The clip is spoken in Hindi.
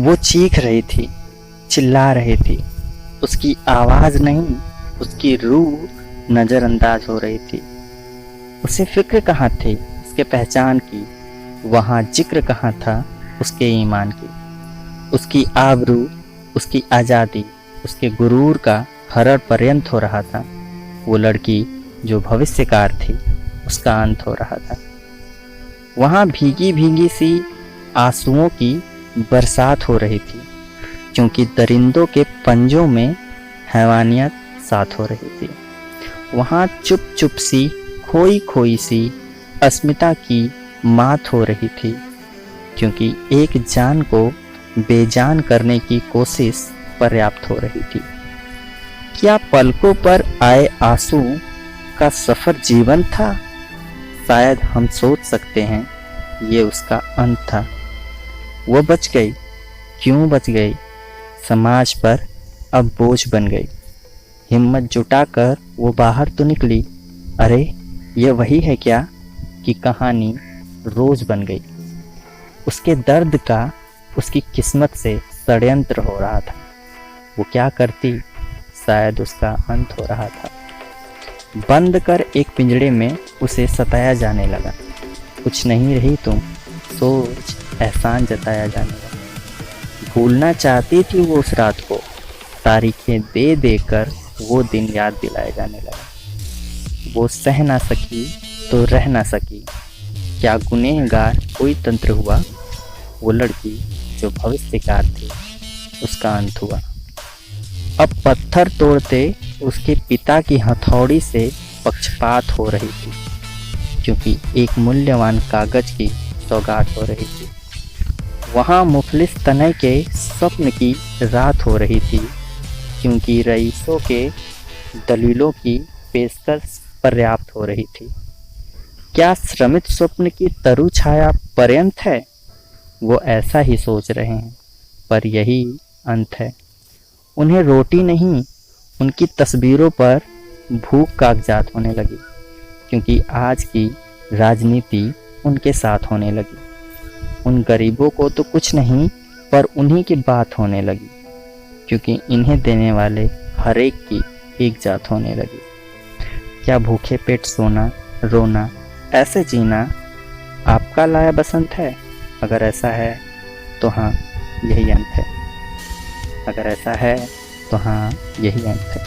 वो चीख रही थी, चिल्ला रही थी। उसकी आवाज़ नहीं, उसकी रूह नज़रअंदाज हो रही थी। उसे फिक्र कहाँ थी उसके पहचान की, वहाँ जिक्र कहाँ था उसके ईमान की। उसकी आबरू, उसकी आज़ादी, उसके गुरूर का हरण पर्यंत हो रहा था। वो लड़की जो भविष्यकार थी, उसका अंत हो रहा था। वहाँ भीगी भीगी सी आंसुओं की बरसात हो रही थी, क्योंकि दरिंदों के पंजों में हैवानियत साथ हो रही थी। वहाँ चुप चुप सी, खोई खोई सी अस्मिता की मात हो रही थी, क्योंकि एक जान को बेजान करने की कोशिश पर्याप्त हो रही थी। क्या पलकों पर आए आंसू का सफर जीवन था? शायद हम सोच सकते हैं ये उसका अंत था। वो बच गई। क्यों बच गई? समाज पर अब बोझ बन गई। हिम्मत जुटाकर वो बाहर तो निकली। अरे ये वही है क्या कि कहानी रोज बन गई। उसके दर्द का उसकी किस्मत से षड्यंत्र हो रहा था। वो क्या करती? शायद उसका अंत हो रहा था। बंद कर एक पिंजड़े में उसे सताया जाने लगा। कुछ नहीं रही तुम, सोच एहसान जताया जाने लगा। भूलना चाहती थी वो उस रात को, तारीखें दे देकर वो दिन याद दिलाए जाने लगा। वो सह ना सकी तो रह ना सकी। क्या गुनहगार कोई तंत्र हुआ? वो लड़की जो भविष्यकार थी, उसका अंत हुआ। अब पत्थर तोड़ते उसके पिता की हथौड़ी से पक्षपात हो रही थी, क्योंकि एक मूल्यवान कागज की सौगात हो रही थी। वहाँ मुफलिस तनय के स्वप्न की रात हो रही थी, क्योंकि रईसों के दलीलों की पेशकश पर्याप्त हो रही थी। क्या श्रमित स्वप्न की तरु छाया पर्यंत है? वो ऐसा ही सोच रहे हैं, पर यही अंत है। उन्हें रोटी नहीं, उनकी तस्वीरों पर भूख कागजात होने लगी, क्योंकि आज की राजनीति उनके साथ होने लगी। उन गरीबों को तो कुछ नहीं, पर उन्हीं की बात होने लगी, क्योंकि इन्हें देने वाले हर एक की एक जात होने लगी। क्या भूखे पेट सोना, रोना, ऐसे जीना आपका लाया बसंत है? अगर ऐसा है तो हाँ, यही अंत है। अगर ऐसा है तो हाँ, यही अंत है।